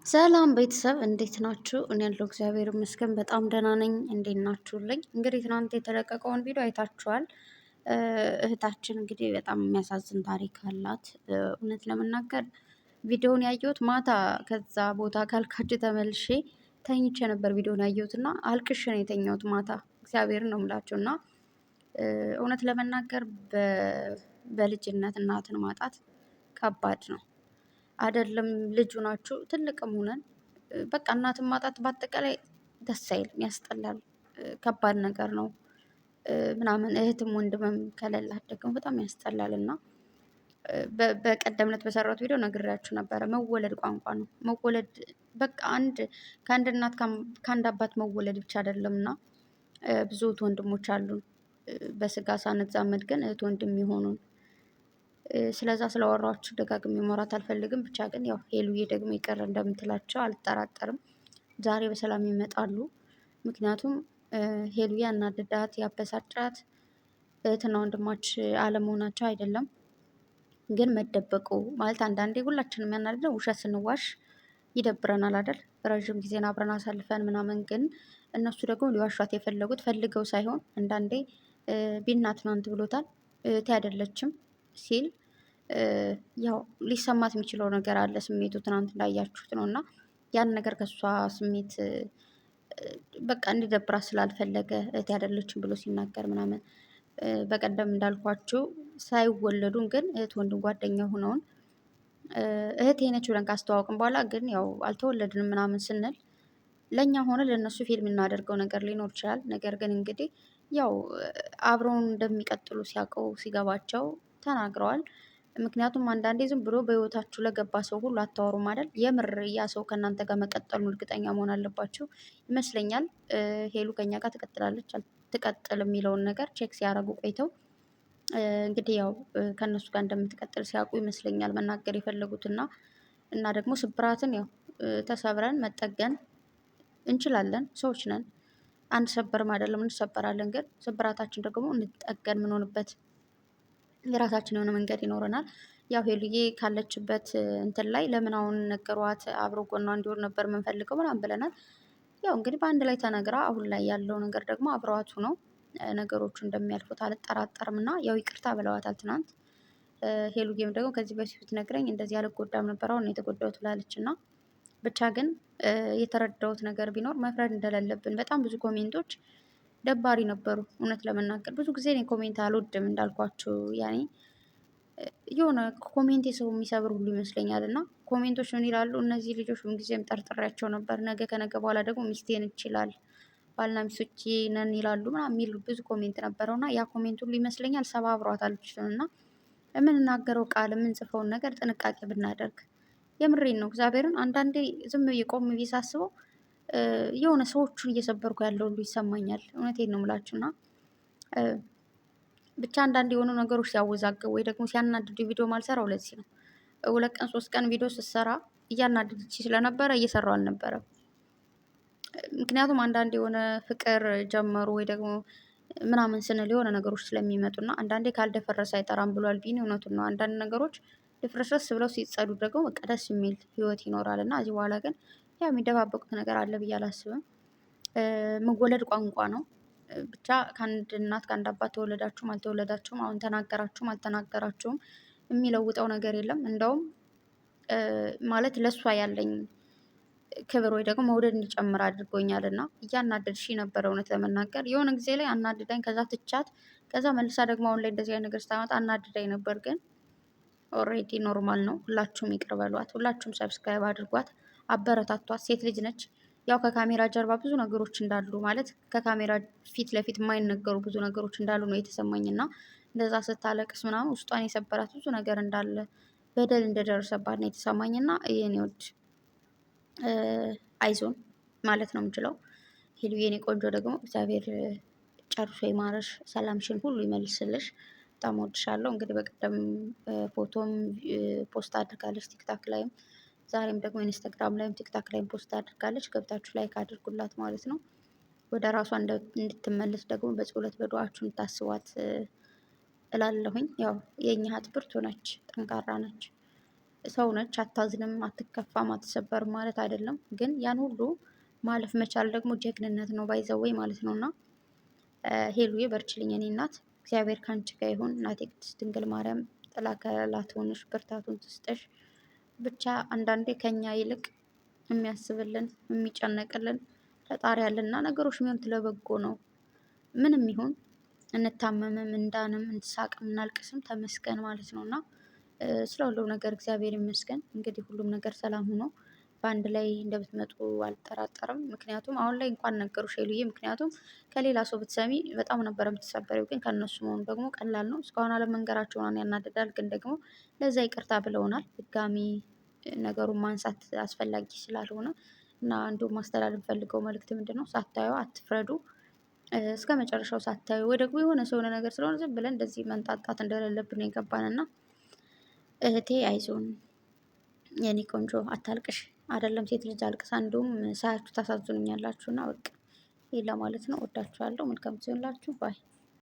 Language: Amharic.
ሰላም ቤተሰብ እንዴት ናችሁ? እኔ ያለው እግዚአብሔር ይመስገን በጣም ደህና ነኝ። እንዴት ናችሁልኝ? እንግዲህ ትናንት የተለቀቀውን ቪዲዮ አይታችኋል። እህታችን እንግዲህ በጣም የሚያሳዝን ታሪክ አላት። እውነት ለመናገር ቪዲዮውን ያየሁት ማታ ከዛ ቦታ ካልካችሁ ተመልሼ ተኝቼ ነበር ቪዲዮውን ያየሁት እና አልቅሼ ነው የተኛሁት ማታ። እግዚአብሔርን ነው የምላችሁ እና እውነት ለመናገር በልጅነት እናትን ማጣት ከባድ ነው። አይደለም ልጁ ናችሁ ትልቅም ሆነን በቃ እናትን ማጣት በአጠቃላይ ደስ አይልም፣ ያስጠላል፣ ከባድ ነገር ነው ምናምን እህትም ወንድምም ከሌላት ደግሞ በጣም ያስጠላል። እና በቀደም ዕለት በሰራሁት ቪዲዮ ነግሬያችሁ ነበረ። መወለድ ቋንቋ ነው። መወለድ በቃ ከአንድ እናት ከአንድ አባት መወለድ ብቻ አይደለም እና ብዙ እህት ወንድሞች አሉን በስጋ ሳንዛመድ ግን እህት ወንድም የሆኑን። ስለዛ ስላወራችሁ ደጋግሜ ማውራት አልፈልግም። ብቻ ግን ያው ሄሉዬ ደግሞ ይቅር እንደምትላቸው አልጠራጠርም። ዛሬ በሰላም ይመጣሉ። ምክንያቱም ሄሉዬ ያናደዳት ያበሳጫት እህትና ወንድማች አለመሆናቸው አይደለም፣ ግን መደበቁ ማለት አንዳንዴ ሁላችንም ያናደደው ውሸት ስንዋሽ ይደብረናል አይደል? ረዥም ጊዜን አብረን አሳልፈን ምናምን፣ ግን እነሱ ደግሞ ሊዋሿት የፈለጉት ፈልገው ሳይሆን አንዳንዴ ቢናት ትናንት ብሎታል እህቴ አይደለችም ሲል ያው ሊሰማት የሚችለው ነገር አለ። ስሜቱ ትናንት እንዳያችሁት ነው። እና ያን ነገር ከእሷ ስሜት በቃ እንዲደብራት ስላልፈለገ እህቴ አይደለችም ብሎ ሲናገር ምናምን፣ በቀደም እንዳልኳችሁ ሳይወለዱን ግን እህት ወንድም ጓደኛ ሆነውን እህቴ ነች ብለን ካስተዋወቅን በኋላ ግን ያው አልተወለድንም ምናምን ስንል ለእኛ ሆነ ለእነሱ ፊልም እናደርገው ነገር ሊኖር ይችላል። ነገር ግን እንግዲህ ያው አብረውን እንደሚቀጥሉ ሲያውቀው ሲገባቸው ተናግረዋል። ምክንያቱም አንዳንዴ ዝም ብሎ በህይወታችሁ ለገባ ሰው ሁሉ አታወሩም አይደል? የምር ያ ሰው ከእናንተ ጋር መቀጠሉን እርግጠኛ መሆን አለባችሁ ይመስለኛል። ሄሉ ከኛ ጋር ትቀጥላለች አትቀጥል የሚለውን ነገር ቼክ ሲያደርጉ ቆይተው እንግዲህ ያው ከእነሱ ጋር እንደምትቀጥል ሲያውቁ ይመስለኛል መናገር የፈለጉትና እና ደግሞ ስብራትን ያው ተሰብረን መጠገን እንችላለን። ሰዎች ነን፣ አንሰበርም አይደለም እንሰበራለን። ግን ስብራታችን ደግሞ እንጠገን የምንሆንበት የራሳችን የሆነ መንገድ ይኖረናል። ያው ሄሉዬ ካለችበት እንትን ላይ ለምን አሁን ነገሯት፣ አብሮ ጎኗ እንዲሆን ነበር የምንፈልገው ምናምን ብለናል። ያው እንግዲህ በአንድ ላይ ተነግራ አሁን ላይ ያለው ነገር ደግሞ አብረዋቱ ነው ነገሮቹ እንደሚያልፉት አልጠራጠርም። እና ያው ይቅርታ ብለዋታል ትናንት። ሄሉዬም ደግሞ ከዚህ በፊት ነግረኝ እንደዚህ አልጎዳም ነበር አሁን የተጎዳሁት ብላለች። እና ብቻ ግን የተረዳሁት ነገር ቢኖር መፍረድ እንደሌለብን በጣም ብዙ ኮሜንቶች ደባሪ ነበሩ። እውነት ለመናገር ብዙ ጊዜ እኔ ኮሜንት አልወድም እንዳልኳችሁ፣ ያኔ የሆነ ኮሜንት የሰው የሚሰብር ሁሉ ይመስለኛል። እና ኮሜንቶች ምን ይላሉ? እነዚህ ልጆች ምንጊዜም ጠርጥሬያቸው ነበር፣ ነገ ከነገ በኋላ ደግሞ ሚስቴን ይችላል ባልና ሚስቶች ነን ይላሉ ምናምን የሚል ብዙ ኮሜንት ነበረው። እና ያ ኮሜንት ሁሉ ይመስለኛል ሰባብሯታል ልጅቱን። እና የምንናገረው ቃል የምንጽፈውን ነገር ጥንቃቄ ብናደርግ የምሬን ነው እግዚአብሔርን። አንዳንዴ ዝም ብዬ ቆም ብዬ ሳስበው የሆነ ሰዎቹን እየሰበርኩ ያለው ሁሉ ይሰማኛል። እውነቴን ነው የምላችሁና ብቻ አንዳንድ የሆኑ ነገሮች ሲያወዛግቡ ወይ ደግሞ ሲያናድዱ ቪዲዮ ማልሰራው ለዚህ ነው። 2 ቀን 3 ቀን ቪዲዮ ስትሰራ እያናደደች ስለነበረ እየሰራው አልነበረም። ምክንያቱም አንዳንድ የሆነ ፍቅር ጀመሩ ወይ ደግሞ ምናምን ስንል የሆነ ነገሮች ስለሚመጡና አንዳንዴ ካልደፈረሰ አይጠራም ብሏል ቢኒ። እውነቱን ነው። አንዳንድ ነገሮች ድፍረስረስ ብለው ሲጸዱ ደግሞ በቃ ደስ የሚል ህይወት ይኖራል። እና እዚህ በኋላ ግን ያው የሚደባበቁት ነገር አለ ብዬ አላስብም። መወለድ ቋንቋ ነው። ብቻ ከአንድ እናት ከአንድ አባት ተወለዳችሁም አልተወለዳችሁም፣ አሁን ተናገራችሁም አልተናገራችሁም የሚለውጠው ነገር የለም። እንደውም ማለት ለእሷ ያለኝ ክብር ወይ ደግሞ መውደድ እንዲጨምር አድርጎኛል። እና እያናደድሽ ነበረ እውነት ለመናገር የሆነ ጊዜ ላይ አናድዳኝ፣ ከዛ ትቻት፣ ከዛ መልሳ ደግሞ አሁን ላይ እንደዚህ አይነት ነገር ስታመጣ አናድዳኝ ነበር። ግን ኦልሬዲ ኖርማል ነው። ሁላችሁም ይቅር በሏት፣ ሁላችሁም ሰብስክራይብ አድርጓት፣ አበረታቷት። ሴት ልጅ ነች። ያው ከካሜራ ጀርባ ብዙ ነገሮች እንዳሉ ማለት ከካሜራ ፊት ለፊት የማይነገሩ ብዙ ነገሮች እንዳሉ ነው የተሰማኝ። እና እንደዛ ስታለቅስ ምናምን ውስጧን የሰበራት ብዙ ነገር እንዳለ በደል እንደደረሰባት ነው የተሰማኝ። እና የኔ ወድ አይዞን ማለት ነው የምችለው። ሄሉ የኔ ቆንጆ ደግሞ እግዚአብሔር ጨርሶ ይማረሽ፣ ሰላምሽን ሁሉ ይመልስልሽ። በጣም ወድሻለሁ። እንግዲህ በቀደም ፎቶም ፖስት አድርጋለች ቲክታክ ላይም፣ ዛሬም ደግሞ ኢንስታግራም ላይም ቲክታክ ላይም ፖስት አድርጋለች። ገብታችሁ ላይክ አድርጉላት ማለት ነው። ወደ ራሷ እንድትመለስ ደግሞ በጸሎት በዱዓችሁ እንድታስቧት እላለሁኝ። ያው የእኛ እህት ብርቱ ነች፣ ጠንካራ ነች። ሰው ነች፣ አታዝንም፣ አትከፋም፣ አትሰበርም ማለት አይደለም። ግን ያን ሁሉ ማለፍ መቻል ደግሞ ጀግንነት ነው ባይዘወይ ማለት ነው። እና ሄሉዬ በርችልኝ የኔ እናት፣ እግዚአብሔር ከአንቺ ጋር ይሁን። እናቴ ቅድስት ድንግል ማርያም ጥላ ከለላ ትሆንሽ፣ ብርታቱን ትስጠሽ። ብቻ አንዳንዴ ከኛ ይልቅ የሚያስብልን የሚጨነቅልን ፈጣሪ ያለና ነገሮች የሚሆኑት ለበጎ ነው። ምንም ይሁን እንታመምም፣ እንዳንም፣ እንሳቅም፣ እናልቅስም ተመስገን ማለት ነው። እና ስለ ሁሉም ነገር እግዚአብሔር ይመስገን። እንግዲህ ሁሉም ነገር ሰላም ሆኖ በአንድ ላይ እንደምትመጡ አልጠራጠርም። ምክንያቱም አሁን ላይ እንኳን ነገሩሽ ሄሉዬ፣ ምክንያቱም ከሌላ ሰው ብትሰሚ በጣም ነበር የምትሰበሪው፣ ግን ከእነሱ መሆኑ ደግሞ ቀላል ነው። እስካሁን አለመንገራቸው ያናድዳል፣ ግን ደግሞ ለዛ ይቅርታ ብለውናል። ድጋሚ ነገሩን ማንሳት አስፈላጊ ስላልሆነ እና እንዲሁም ማስተላለፍ ፈልገው መልእክት ምንድን ነው፣ ሳታዩ አትፍረዱ። እስከ መጨረሻው ሳታዩ ወይ ደግሞ የሆነ ሰው የሆነ ነገር ስለሆነ ዝም ብለን እንደዚህ መንጣጣት እንደሌለብን ነው የገባንና እህቴ አይዞን የኔ ቆንጆ አታልቅሽ። አይደለም ሴት ልጅ አልቅሳ እንዲሁም ሳያችሁ ታሳዝኑኛላችሁ። እና በቃ ይህ ለማለት ነው። ወዳችኋለሁ። መልካም ሲሆንላችሁ ባይ